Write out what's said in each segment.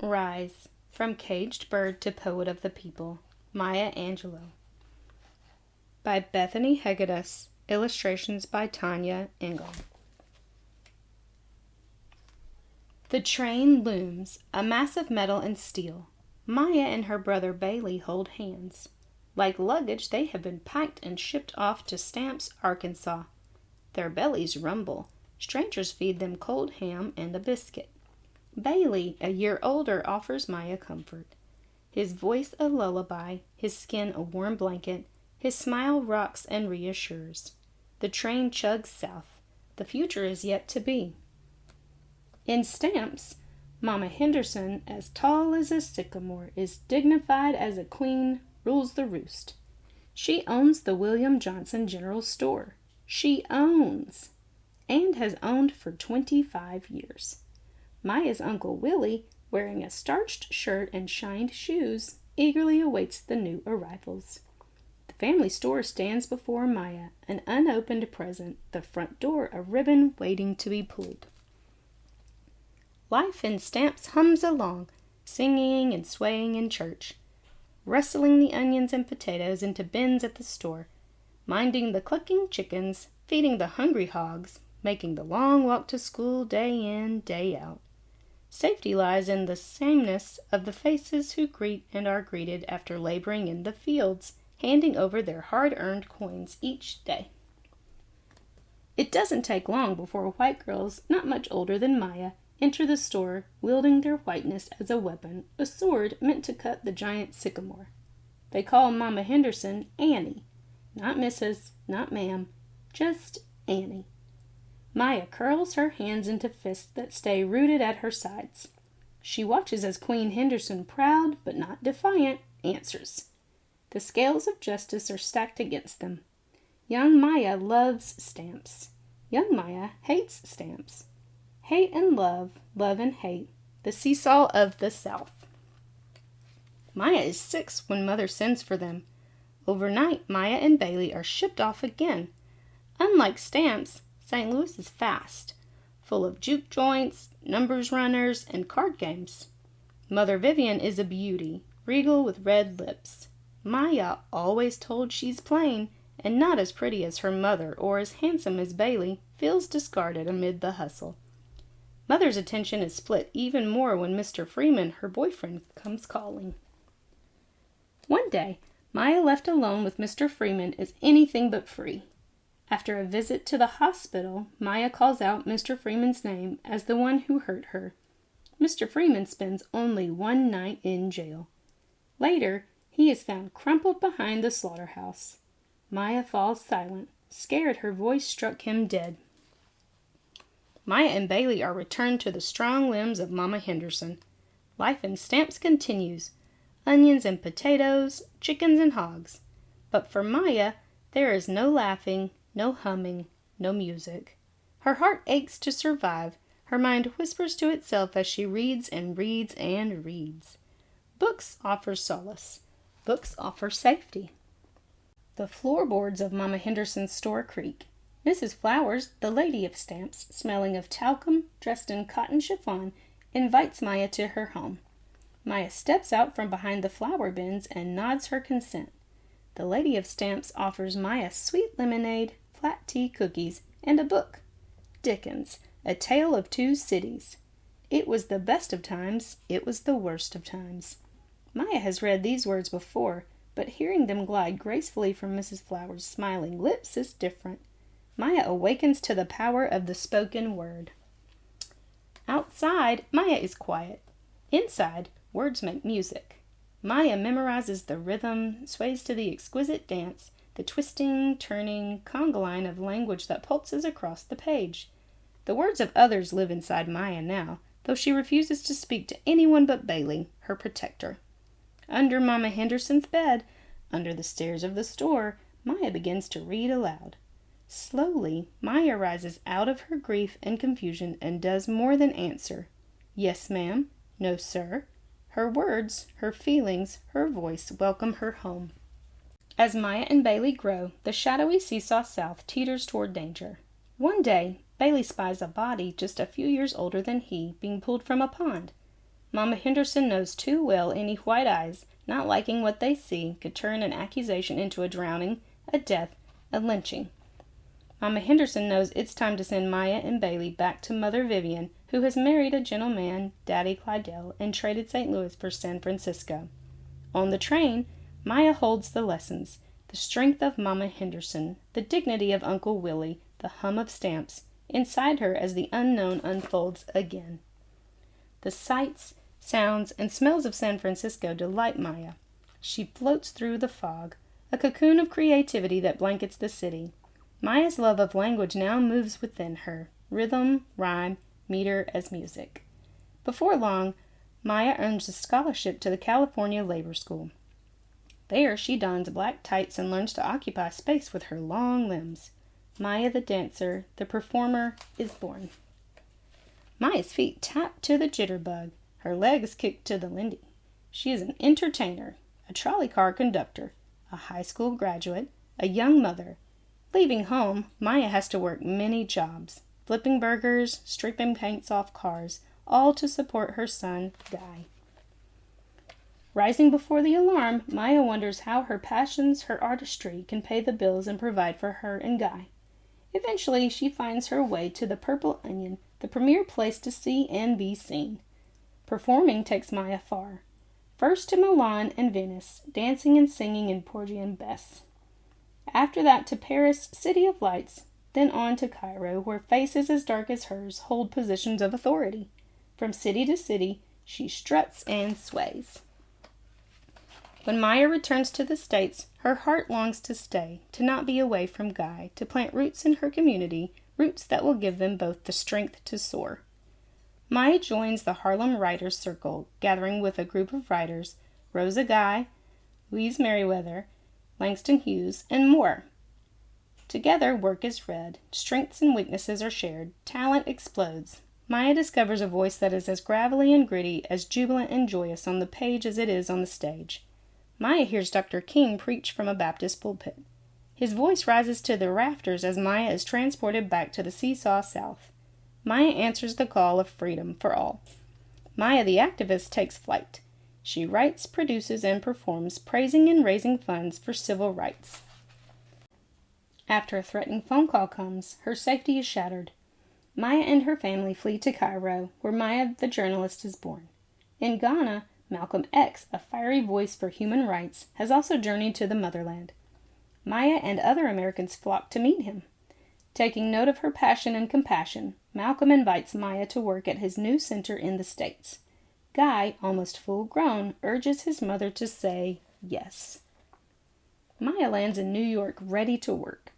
Rise, from caged bird to poet of the people, Maya Angelou. By Bethany Hegedus, illustrations by Tonya Engel. The train looms, a mass of metal and steel. Maya and her brother Bailey hold hands. Like luggage, they have been packed and shipped off to Stamps, Arkansas. Their bellies rumble. Strangers feed them cold ham and a biscuit. Bailey, a year older, offers Maya comfort. His voice a lullaby, his skin a warm blanket, his smile rocks and reassures. The train chugs south. The future is yet to be. In Stamps, Mama Henderson, as tall as a sycamore, is dignified as a queen, rules the roost. She owns the William Johnson General Store. She owns, and has owned for 25 years. Maya's Uncle Willie, wearing a starched shirt and shined shoes, eagerly awaits the new arrivals. The family store stands before Maya, an unopened present, the front door a ribbon waiting to be pulled. Life in Stamps hums along, singing and swaying in church, rustling the onions and potatoes into bins at the store, minding the clucking chickens, feeding the hungry hogs, making the long walk to school day in, day out. Safety lies in the sameness of the faces who greet and are greeted after laboring in the fields, handing over their hard-earned coins each day. It doesn't take long before white girls, not much older than Maya, enter the store, wielding their whiteness as a weapon, a sword meant to cut the giant sycamore. They call Mama Henderson Annie, not Mrs., not Ma'am, just Annie. Maya curls her hands into fists that stay rooted at her sides. She watches as Queen Henderson, proud but not defiant, answers. The scales of justice are stacked against them. Young Maya loves Stamps. Young Maya hates Stamps. Hate and love, love and hate, the seesaw of the South. Maya is 6 when Mother sends for them. Overnight, Maya and Bailey are shipped off again. Unlike Stamps, St. Louis is fast, full of juke joints, numbers runners, and card games. Mother Vivian is a beauty, regal with red lips. Maya, always told she's plain, and not as pretty as her mother or as handsome as Bailey, feels discarded amid the hustle. Mother's attention is split even more when Mr. Freeman, her boyfriend, comes calling. One day, Maya, left alone with Mr. Freeman, is anything but free. After a visit to the hospital, Maya calls out Mr. Freeman's name as the one who hurt her. Mr. Freeman spends only 1 night in jail. Later, he is found crumpled behind the slaughterhouse. Maya falls silent, scared her voice struck him dead. Maya and Bailey are returned to the strong limbs of Mama Henderson. Life in Stamps continues. Onions and potatoes, chickens and hogs. But for Maya, there is no laughing, no humming, no music. Her heart aches to survive. Her mind whispers to itself as she reads and reads and reads. Books offer solace. Books offer safety. The floorboards of Mama Henderson's store creak. Mrs. Flowers, the lady of Stamps, smelling of talcum, dressed in cotton chiffon, invites Maya to her home. Maya steps out from behind the flower bins and nods her consent. The lady of Stamps offers Maya sweet lemonade, flat tea cookies, and a book. Dickens, A Tale of Two Cities. It was the best of times, it was the worst of times. Maya has read these words before, but hearing them glide gracefully from Mrs. Flowers' smiling lips is different. Maya awakens to the power of the spoken word. Outside, Maya is quiet. Inside, words make music. Maya memorizes the rhythm, sways to the exquisite dance, the twisting, turning, conga line of language that pulses across the page. The words of others live inside Maya now, though she refuses to speak to anyone but Bailey, her protector. Under Mama Henderson's bed, under the stairs of the store, Maya begins to read aloud. Slowly, Maya rises out of her grief and confusion and does more than answer. Yes, ma'am. No, sir. Her words, her feelings, her voice welcome her home. As Maya and Bailey grow, the shadowy seesaw south teeters toward danger. One day, Bailey spies a body just a few years older than he being pulled from a pond. Mama Henderson knows too well any white eyes, not liking what they see, could turn an accusation into a drowning, a death, a lynching. Mama Henderson knows it's time to send Maya and Bailey back to Mother Vivian, who has married a gentleman, Daddy Clydell, and traded St. Louis for San Francisco. On the train, Maya holds the lessons, the strength of Mama Henderson, the dignity of Uncle Willie, the hum of stamps, inside her as the unknown unfolds again. The sights, sounds, and smells of San Francisco delight Maya. She floats through the fog, a cocoon of creativity that blankets the city. Maya's love of language now moves within her, rhythm, rhyme, meter as music. Before long, Maya earns a scholarship to the California Labor School. There she dons black tights and learns to occupy space with her long limbs. Maya the dancer, the performer, is born. Maya's feet tap to the jitterbug, her legs kick to the lindy. She is an entertainer, a trolley car conductor, a high school graduate, a young mother. Leaving home, Maya has to work many jobs, flipping burgers, stripping paints off cars, all to support her son, Guy. Rising before the alarm, Maya wonders how her passions, her artistry, can pay the bills and provide for her and Guy. Eventually, she finds her way to the Purple Onion, the premier place to see and be seen. Performing takes Maya far. First to Milan and Venice, dancing and singing in Porgy and Bess. After that to Paris, City of Lights, then on to Cairo, where faces as dark as hers hold positions of authority. From city to city, she struts and sways. When Maya returns to the States, her heart longs to stay, to not be away from Guy, to plant roots in her community, roots that will give them both the strength to soar. Maya joins the Harlem Writers' Circle, gathering with a group of writers, Rosa Guy, Louise Merriweather, Langston Hughes, and more. Together, work is read, strengths and weaknesses are shared, talent explodes. Maya discovers a voice that is as gravelly and gritty, as jubilant and joyous on the page as it is on the stage. Maya hears Dr. King preach from a Baptist pulpit. His voice rises to the rafters as Maya is transported back to the seesaw South. Maya answers the call of freedom for all. Maya the activist takes flight. She writes, produces, and performs, praising and raising funds for civil rights. After a threatening phone call comes, her safety is shattered. Maya and her family flee to Cairo, where Maya the journalist is born. In Ghana, Malcolm X, a fiery voice for human rights, has also journeyed to the motherland. Maya and other Americans flock to meet him. Taking note of her passion and compassion, Malcolm invites Maya to work at his new center in the States. Guy, almost full-grown, urges his mother to say yes. Maya lands in New York ready to work.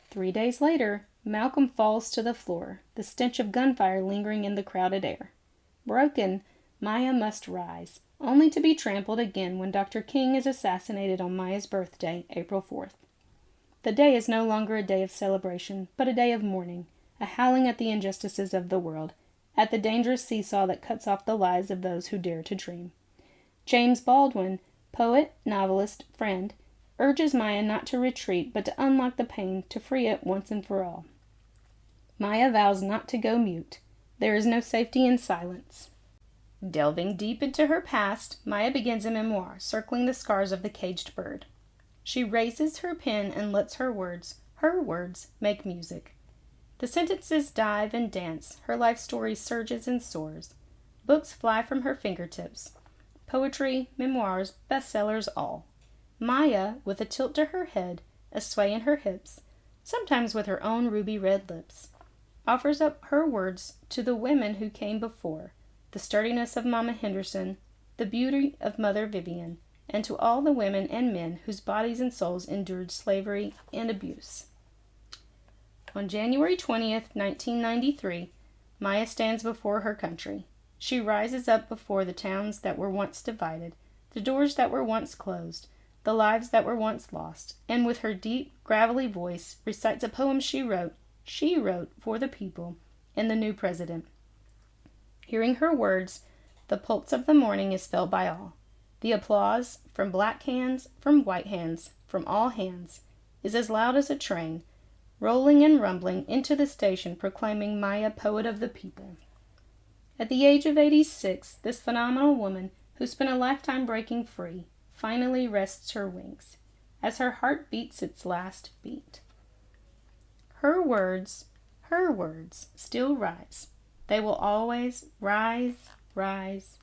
3 days later, Malcolm falls to the floor, the stench of gunfire lingering in the crowded air. Broken, Maya must rise, only to be trampled again when Dr. King is assassinated on Maya's birthday, April 4th. The day is no longer a day of celebration, but a day of mourning, a howling at the injustices of the world, at the dangerous seesaw that cuts off the lives of those who dare to dream. James Baldwin, poet, novelist, friend, urges Maya not to retreat, but to unlock the pain, to free it once and for all. Maya vows not to go mute. There is no safety in silence. Delving deep into her past, Maya begins a memoir circling the scars of the caged bird. She raises her pen and lets her words, make music. The sentences dive and dance, her life story surges and soars. Books fly from her fingertips. Poetry, memoirs, bestsellers, all. Maya, with a tilt to her head, a sway in her hips, sometimes with her own ruby red lips, offers up her words to the women who came before, the sturdiness of Mama Henderson, the beauty of Mother Vivian, and to all the women and men whose bodies and souls endured slavery and abuse. On January 20th, 1993, Maya stands before her country. She rises up before the towns that were once divided, the doors that were once closed, the lives that were once lost, and with her deep, gravelly voice recites a poem she wrote for the people and the new president. Hearing her words, the pulse of the morning is felt by all. The applause, from black hands, from white hands, from all hands, is as loud as a train, rolling and rumbling into the station proclaiming Maya poet of the people. At the age of 86, this phenomenal woman, who spent a lifetime breaking free, finally rests her wings, as her heart beats its last beat. Her words still rise. They will always rise, rise,